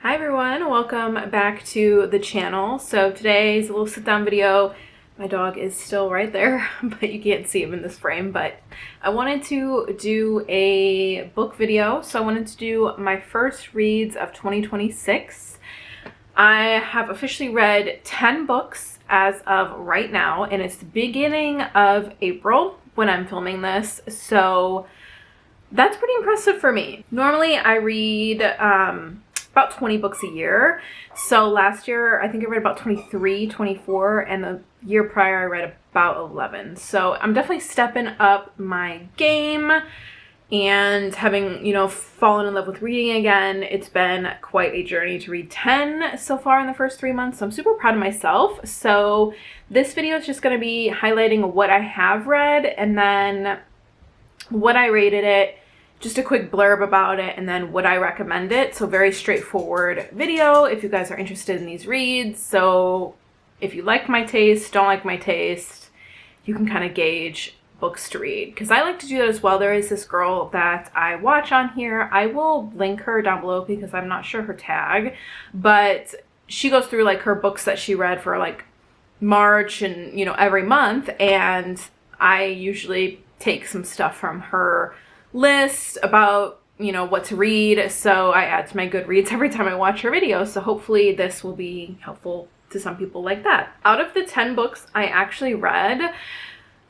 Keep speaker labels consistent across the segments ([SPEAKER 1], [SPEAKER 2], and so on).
[SPEAKER 1] Hi everyone, welcome back to the channel. So today's a little sit down video. My dog is still right there, but you can't see him in this frame. But I wanted to do a book video. So I wanted to do my first reads of 2026. I have officially read 10 books as of right now, and it's the beginning of April when I'm filming this. So that's pretty impressive for me. Normally I read about 20 books a year. So last year, I think I read about 23, 24, and the year prior I read about 11. So I'm definitely stepping up my game and having, fallen in love with reading again. It's been quite a journey to read 10 so far in the first 3 months. So I'm super proud of myself. So this video is just going to be highlighting what I have read and then what I rated it, just a quick blurb about it, and then would I recommend it. So very straightforward video if you guys are interested in these reads. So if you like my taste, don't like my taste, you can kind of gauge books to read, because I like to do that as well. There is this girl that I watch on here. I will link her down below because I'm not sure her tag, but she goes through like her books that she read for like March and every month, and I usually take some stuff from her list about what to read, so I add to my Goodreads every time I watch her videos. So hopefully this will be helpful to some people like that. Out of the 10 books I actually read,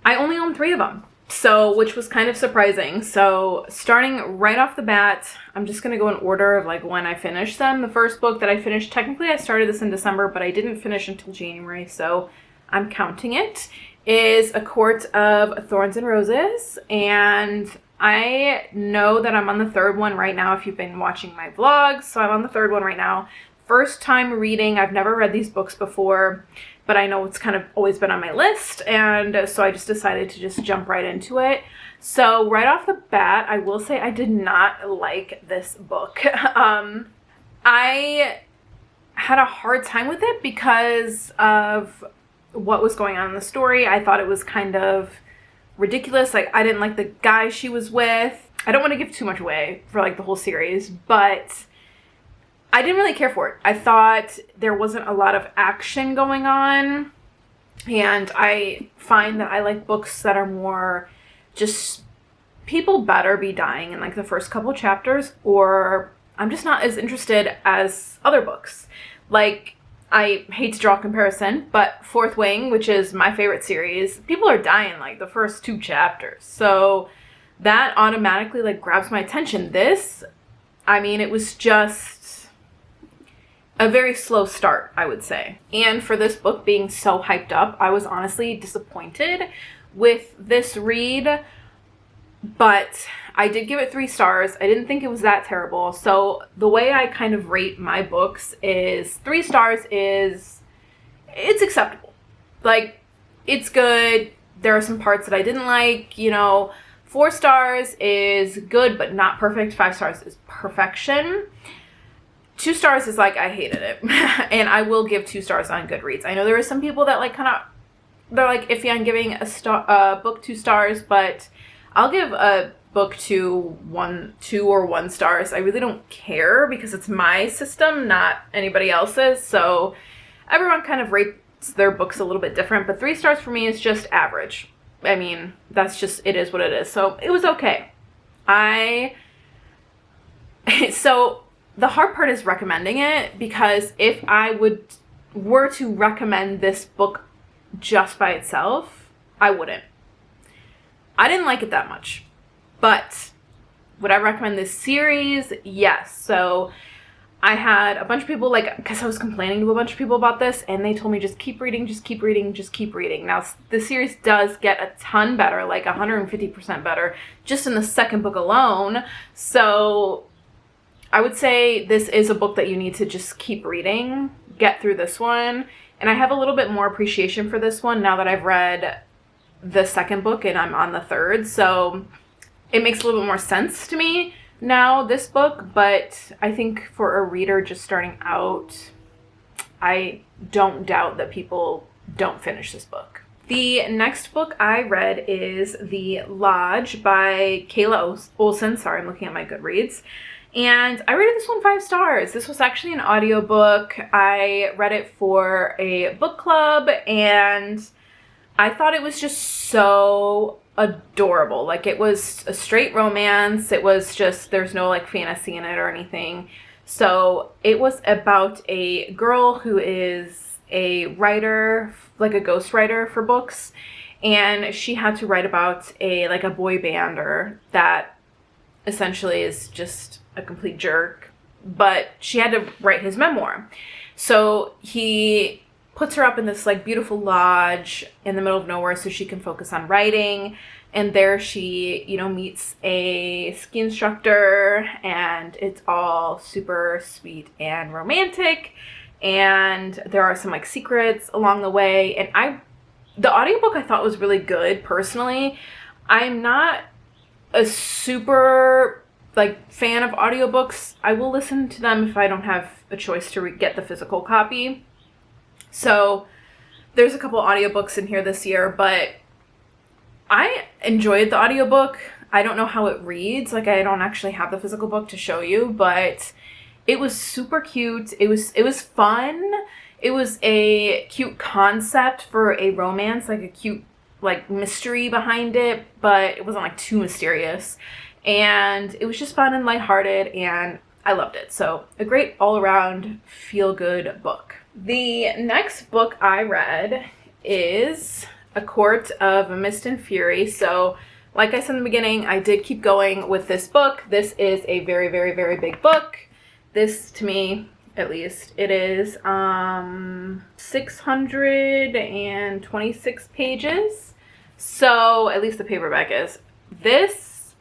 [SPEAKER 1] I only own 3 of them, so which was kind of surprising. So starting right off the bat, I'm just gonna go in order of like when I finished them. The first book that I finished, technically I started this in December, but I didn't finish until January, so I'm counting it, is A Court of Thorns and Roses. And I know that I'm on the 3rd one right now if you've been watching my vlogs. So I'm on the 3rd one right now. First time reading. I've never read these books before, but I know it's kind of always been on my list, and so I just decided to just jump right into it. So right off the bat, I will say I did not like this book. I had a hard time with it because of what was going on in the story. I thought it was kind of ridiculous. Like, I didn't like the guy she was with. I don't want to give too much away for like the whole series, but I didn't really care for it. I thought there wasn't a lot of action going on, and I find that I like books that are more just people better be dying in like the first couple chapters, or I'm just not as interested as other books. Like, I hate to draw a comparison, but Fourth Wing, which is my favorite series, people are dying like the first 2 chapters. So that automatically like grabs my attention. This, I mean, it was just a very slow start, I would say. And for this book being so hyped up, I was honestly disappointed with this read, but I did give it 3 stars. I didn't think it was that terrible. So the way I kind of rate my books is 3 stars is, it's acceptable. Like, it's good. There are some parts that I didn't like, 4 stars is good, but not perfect. 5 stars is perfection. 2 stars is like, I hated it. And I will give 2 stars on Goodreads. I know there are some people that like they're like iffy on giving a book 2 stars, but I'll give a book 2 or 1 stars. I really don't care because it's my system, not anybody else's. So everyone kind of rates their books a little bit different, but 3 stars for me is just average. I mean, that's just, it is what it is. So it was okay. So the hard part is recommending it, because if I were to recommend this book just by itself, I wouldn't. I didn't like it that much, but would I recommend this series? Yes. So I had a bunch of people, like, because I was complaining to a bunch of people about this, and they told me just keep reading, just keep reading, just keep reading. Now, the series does get a ton better, like 150% better, just in the 2nd book alone. So I would say this is a book that you need to just keep reading, get through this one. And I have a little bit more appreciation for this one now that I've read the 2nd book and I'm on the 3rd. So it makes a little bit more sense to me now, this book. But I think for a reader just starting out, I don't doubt that people don't finish this book. The next book I read is The Lodge by Kayla Olson. Sorry, I'm looking at my Goodreads. And I rated this one 5 stars. This was actually an audiobook. I read it for a book club and I thought it was just so adorable. Like, it was a straight romance. It was just, there's no like fantasy in it or anything. So it was about a girl who is a writer, like a ghostwriter for books. And she had to write about a boy bander that essentially is just a complete jerk. But she had to write his memoir. So he puts her up in this like beautiful lodge in the middle of nowhere so she can focus on writing. And there she, you know, meets a ski instructor and it's all super sweet and romantic. And there are some like secrets along the way. And the audiobook I thought was really good personally. I'm not a super like fan of audiobooks. I will listen to them if I don't have a choice to get the physical copy. So there's a couple audiobooks in here this year, but I enjoyed the audiobook. I don't know how it reads. Like, I don't actually have the physical book to show you, but it was super cute. It was fun. It was a cute concept for a romance, like a cute like mystery behind it, but it wasn't like too mysterious. And it was just fun and lighthearted and I loved it. So a great all-around feel-good book. The next book I read is A Court of Mist and Fury. So like I said in the beginning, I did keep going with this book. This is a very, very, very big book. This, to me, at least, it is 626 pages. So at least the paperback is. This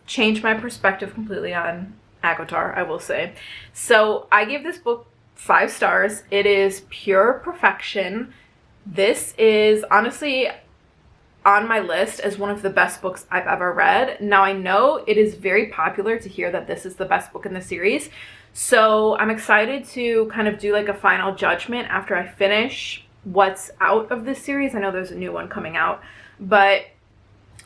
[SPEAKER 1] changed my perspective completely on ACOTAR, I will say. So I gave this book 5 stars. It is pure perfection. This is honestly on my list as one of the best books I've ever read. Now, I know it is very popular to hear that this is the best book in the series. So I'm excited to kind of do like a final judgment after I finish what's out of this series. I know there's a new one coming out, but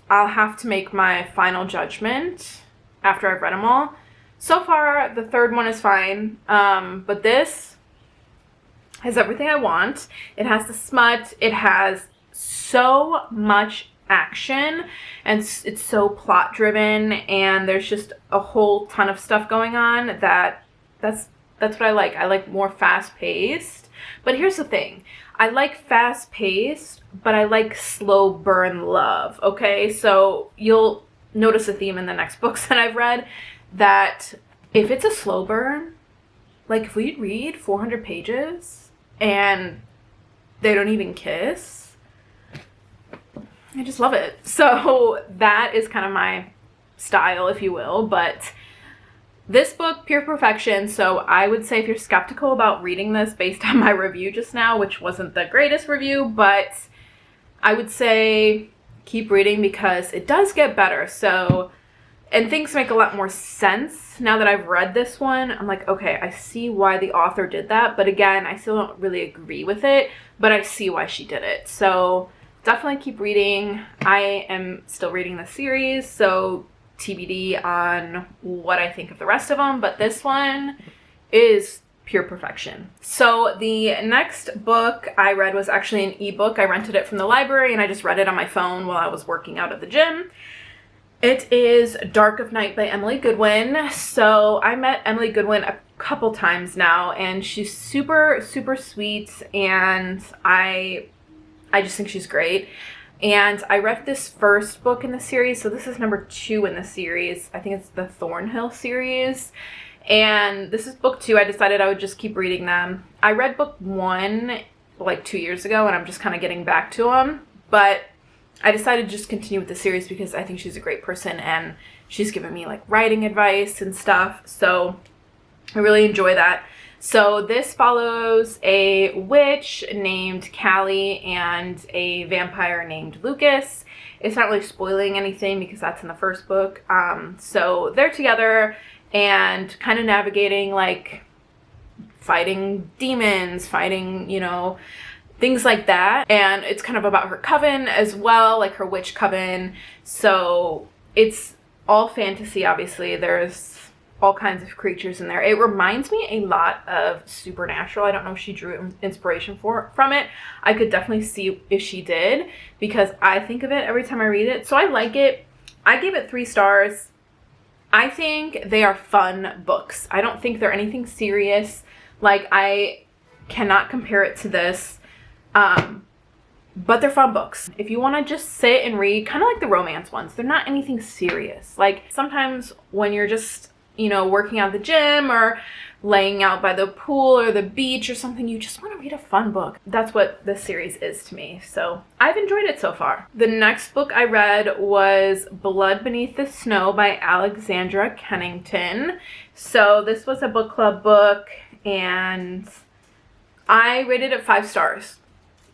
[SPEAKER 1] I'll have to make my final judgment after I've read them all. So far, the third one is fine, but this has everything I want. It has the smut. It has so much action, and it's so plot driven, and there's just a whole ton of stuff going on that's what I like. I like more fast paced. But here's the thing. I like fast paced, but I like slow burn love. Okay, so you'll notice a theme in the next books that I've read, that if it's a slow burn, like if we read 400 pages and they don't even kiss, I just love it. So that is kind of my style, if you will. But this book, pure perfection. So I would say if you're skeptical about reading this based on my review just now, which wasn't the greatest review, but I would say keep reading because it does get better. So, and things make a lot more sense now that I've read this one. I'm like, okay, I see why the author did that. But again, I still don't really agree with it, but I see why she did it. So definitely keep reading. I am still reading the series, so TBD on what I think of the rest of them, but this one is pure perfection. So the next book I read was actually an ebook. I rented it from the library and I just read it on my phone while I was working out at the gym. It is Dark of Night by Emily Goodwin. So I met Emily Goodwin a couple times now, and she's super, super sweet, and I just think she's great. And I read this first book in the series, so this is number 2 in the series. I think it's the Thornhill series. And this is book 2. I decided I would just keep reading them. I read book 1 like 2 years ago, and I'm just kind of getting back to them. But I decided to just continue with the series because I think she's a great person, and she's given me like writing advice and stuff. So I really enjoy that. So this follows a witch named Callie and a vampire named Lucas. It's not really spoiling anything because that's in the first book. So they're together and kind of navigating, like, fighting demons, fighting, you know, things like that. And it's kind of about her coven as well, like her witch coven. So it's all fantasy, obviously. There's all kinds of creatures in there. It reminds me a lot of Supernatural. I don't know if she drew inspiration from it. I could definitely see if she did, because I think of it every time I read it. So I like it. I gave it 3 stars. I think they are fun books. I don't think they're anything serious. Like, I cannot compare it to this. But they're fun books. If you want to just sit and read, kind of like the romance ones, they're not anything serious. Like, sometimes when you're just, you know, working out at the gym or laying out by the pool or the beach or something, you just want to read a fun book. That's what this series is to me. So I've enjoyed it so far. The next book I read was Blood Beneath the Snow by Alexandra Kennington. So this was a book club book, and I rated it 5 stars.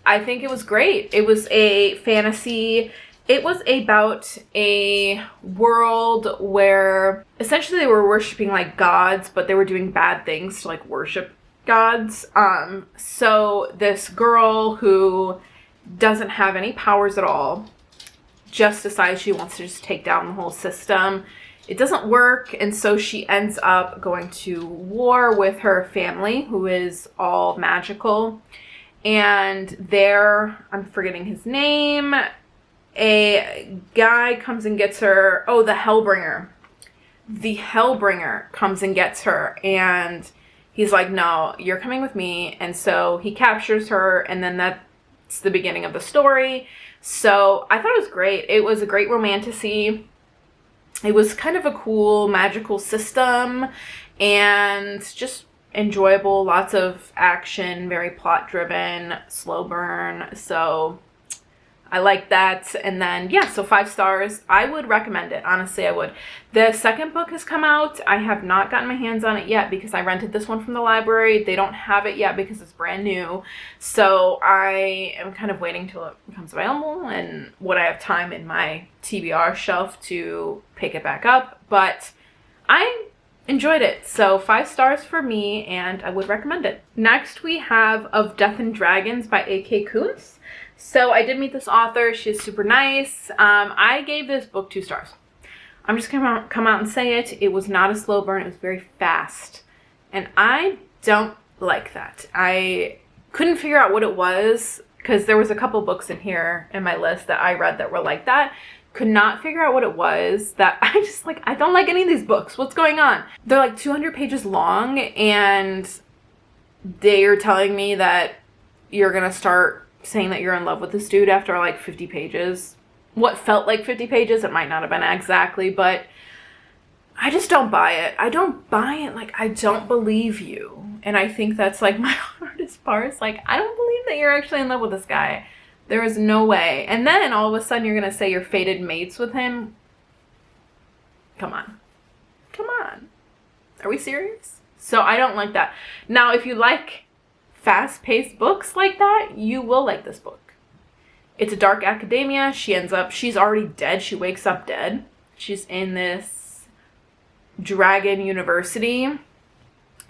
[SPEAKER 1] I think it was great. It was a fantasy. It was about a world where essentially they were worshiping like gods, but they were doing bad things to like worship gods. So this girl who doesn't have any powers at all just decides she wants to just take down the whole system. It doesn't work, and so she ends up going to war with her family, who is all magical. And there, I'm forgetting his name, a guy comes and gets her. Oh, the Hellbringer. The Hellbringer comes and gets her, and he's like, no, you're coming with me. And so he captures her, and then that's the beginning of the story. So I thought it was great. It was a great romantasy. It was kind of a cool magical system, and just enjoyable, lots of action, very plot driven, slow burn. So I like that. And then, yeah, so 5 stars. I would recommend it. Honestly, I would. The second book has come out. I have not gotten my hands on it yet because I rented this one from the library. They don't have it yet because it's brand new. So I am kind of waiting till it becomes available and when I have time in my TBR shelf to pick it back up. But I enjoyed it. So 5 stars for me, and I would recommend it. Next, we have Of Death and Dragons by A.K. Kuntz. So I did meet this author. She's super nice. I gave this book 2 stars. I'm just gonna come out and say it. It was not a slow burn. It was very fast. And I don't like that. I couldn't figure out what it was, because there was a couple books in here in my list that I read that were like that. Could not figure out what it was. That I just like, I don't like any of these books. What's going on? They're like 200 pages long, and they're telling me that you're gonna start saying that you're in love with this dude after like 50 pages. What felt like 50 pages, it might not have been exactly, but I just don't buy it. I don't buy it. Like, I don't believe you. And I think that's like my hardest part. Like, I don't believe that you're actually in love with this guy. There is no way. And then all of a sudden you're going to say you're fated mates with him. Come on. Come on. Are we serious? So I don't like that. Now, if you like fast-paced books like that, you will like this book. It's a dark academia. She's already dead. She wakes up dead. She's in this dragon university.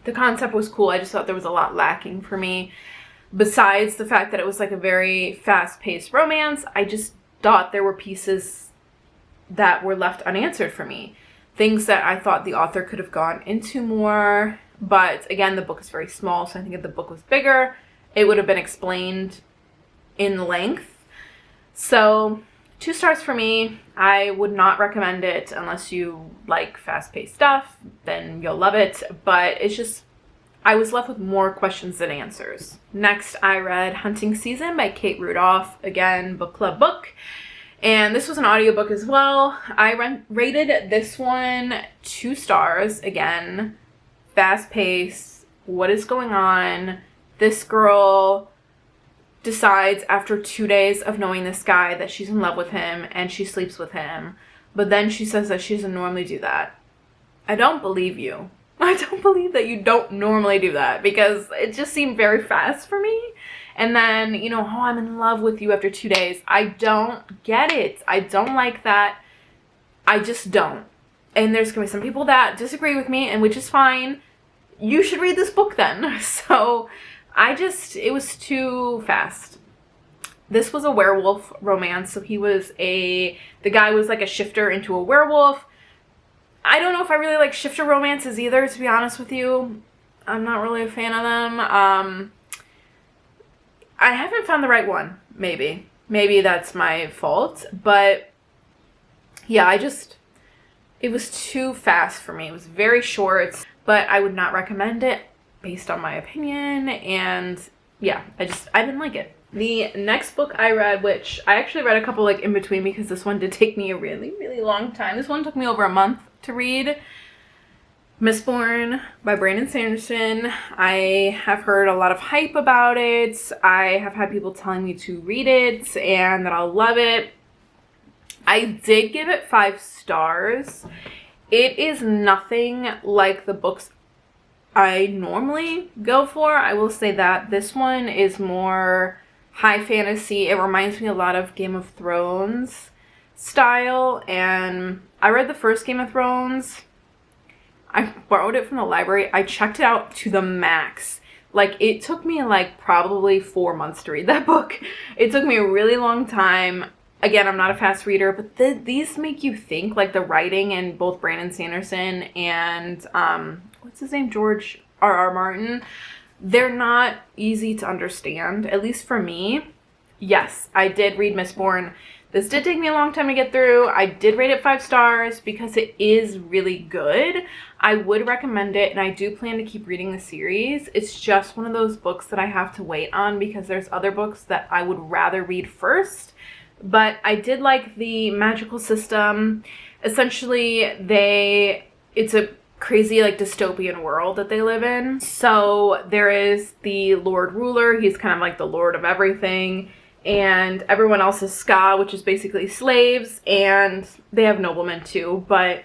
[SPEAKER 1] The concept was cool. I just thought there was a lot lacking for me. Besides the fact that it was like a very fast-paced romance, I just thought there were pieces that were left unanswered for me. Things that I thought the author could have gone into more. But again, the book is very small, so I think if the book was bigger, it would have been explained in length. So 2 stars for me. I would not recommend it unless you like fast-paced stuff. Then you'll love it. But it's just, I was left with more questions than answers. Next, I read Hunting Season by Kate Rudolph. Again, book club book. And this was an audiobook as well. I rated this one 2 stars. Again, fast-paced. What is going on? This girl decides after 2 days of knowing this guy that she's in love with him and she sleeps with him. But then she says that she doesn't normally do that. I don't believe you. I don't believe that you don't normally do that, because it just seemed very fast for me. And then, you know, oh, I'm in love with you after 2 days. I don't get it. I don't like that. I just don't. And there's going to be some people that disagree with me, and which is fine. You should read this book then. So it was too fast. This was a werewolf romance. So the guy was like a shifter into a werewolf. I don't know if I really like shifter romances either, to be honest with you. I'm not really a fan of them. I haven't found the right one, maybe. Maybe that's my fault, but yeah, it was too fast for me. It was very short, but I would not recommend it based on my opinion, and yeah, I didn't like it. The next book I read, which I actually read a couple like in between because this one did take me a really, really long time. This one took me over a month to read. Mistborn by Brandon Sanderson. I have heard a lot of hype about it. I have had people telling me to read it and that I'll love it. I did give it 5 stars. It is nothing like the books I normally go for. I will say that this one is more high fantasy. It reminds me a lot of Game of Thrones style, and I read the first Game of Thrones. I borrowed it from the library. I checked it out to the max. Like, it took me like probably 4 months to read that book. It took me a really long time. Again, I'm not a fast reader, but these make you think. Like, the writing in both Brandon Sanderson and what's his name, George R.R. Martin, they're not easy to understand, at least for me. Yes, I did read Mistborn. This did take me a long time to get through. I did rate it 5 stars because it is really good. I would recommend it, and I do plan to keep reading the series. It's just one of those books that I have to wait on because there's other books that I would rather read first. But I did like the magical system. Essentially, it's a crazy like dystopian world that they live in. So there is the Lord Ruler. He's kind of like the lord of everything. And everyone else is ska, which is basically slaves, and they have noblemen too, but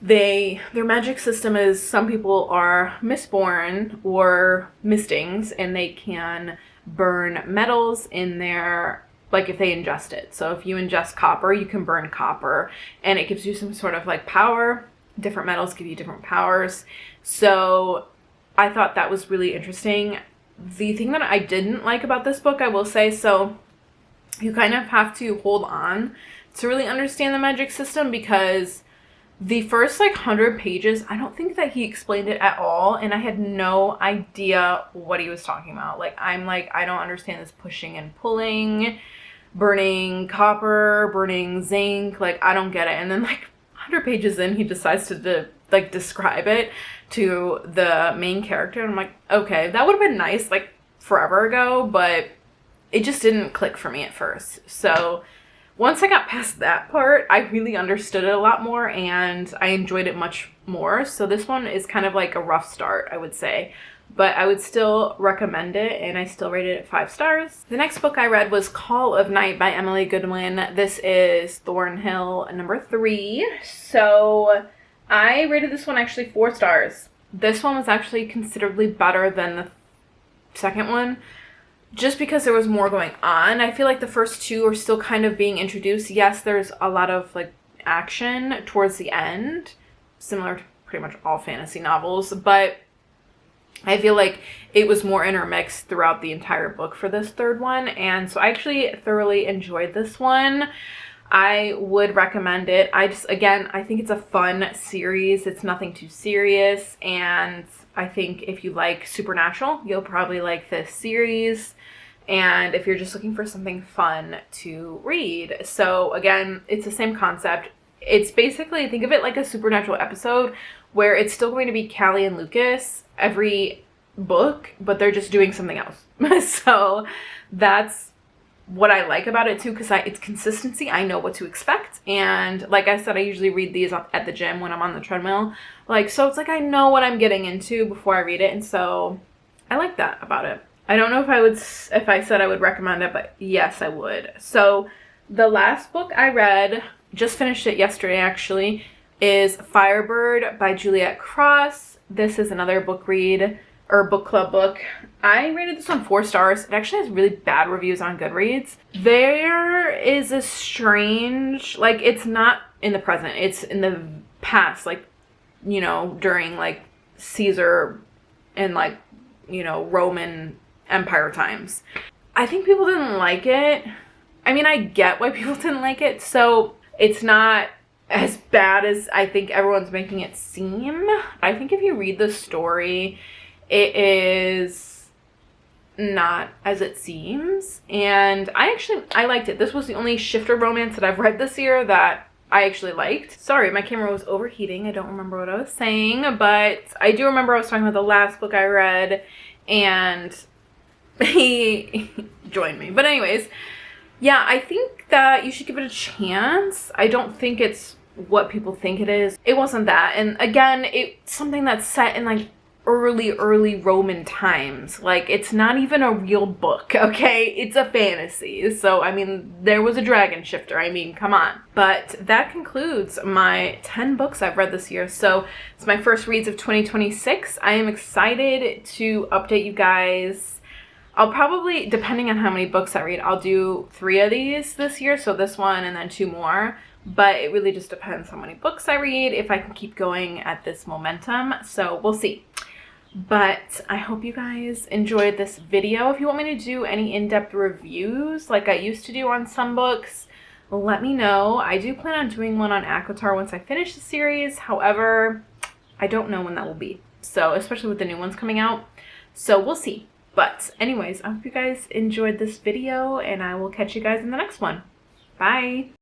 [SPEAKER 1] their magic system is some people are mistborn or mistings, and they can burn metals in their, like if they ingest it. So if you ingest copper, you can burn copper, and it gives you some sort of like power. Different metals give you different powers. So I thought that was really interesting. The thing that I didn't like about this book, I will say, so you kind of have to hold on to really understand the magic system, because the first like 100 pages, I don't think that he explained it at all, and I had no idea what he was talking about. Like, I'm like, I don't understand this pushing and pulling, burning copper, burning zinc, like I don't get it. And then like 100 pages in, he decides to like describe it to the main character, and I'm like, okay, that would have been nice like forever ago, but it just didn't click for me at first. So once I got past that part, I really understood it a lot more, and I enjoyed it much more. So this one is kind of like a rough start, I would say, but I would still recommend it, and I still rated it 5 stars. The next book I read was Call of Night by Emily Goodwin. This is Thornhill number 3. So I rated this one actually 4 stars. This one was actually considerably better than the second one, just because there was more going on. I feel like the first 2 are still kind of being introduced. Yes, there's a lot of like action towards the end, similar to pretty much all fantasy novels, but I feel like it was more intermixed throughout the entire book for this third one, and so I actually thoroughly enjoyed this one. I would recommend it. I think it's a fun series. It's nothing too serious, and I think if you like supernatural, you'll probably like this series, and if you're just looking for something fun to read. So again, it's the same concept. It's basically, think of it like a supernatural episode where it's still going to be Callie and Lucas every book, but they're just doing something else. So that's what I like about it too, because it's consistency. I know what to expect, and like I said, I usually read these at the gym when I'm on the treadmill, like, so it's like I know what I'm getting into before I read it, and so I like that about it. I don't know if I said I would recommend it, but yes, I would. So the last book I read, just finished it yesterday actually, is Firebird by Juliet Cross. This is another book club book. I rated this one 4 stars. It actually has really bad reviews on Goodreads. There is a strange, like, it's not in the present, it's in the past, like, you know, during like Caesar and like, you know, Roman Empire times. I think people didn't like it. I mean, I get why people didn't like it. So it's not as bad as I think everyone's making it seem. I think if you read the story, it is not as it seems. And I liked it. This was the only shifter romance that I've read this year that I actually liked. Sorry, my camera was overheating. I don't remember what I was saying, but I do remember I was talking about the last book I read, and he joined me. But anyways, yeah, I think that you should give it a chance. I don't think it's what people think it is. It wasn't that. And again, it's something that's set in like early Roman times. Like, it's not even a real book, okay? It's a fantasy. So, I mean, there was a dragon shifter. I mean, come on. But that concludes my 10 books I've read this year. So, it's my first reads of 2026. I am excited to update you guys. I'll probably, depending on how many books I read, I'll do 3 of these this year. So this one and then 2 more. But it really just depends how many books I read, if I can keep going at this momentum. So we'll see. But I hope you guys enjoyed this video. If you want me to do any in-depth reviews like I used to do on some books, let me know. I do plan on doing one on ACOTAR once I finish the series. However, I don't know when that will be. So, especially with the new ones coming out. So we'll see. But anyways, I hope you guys enjoyed this video, and I will catch you guys in the next one. Bye!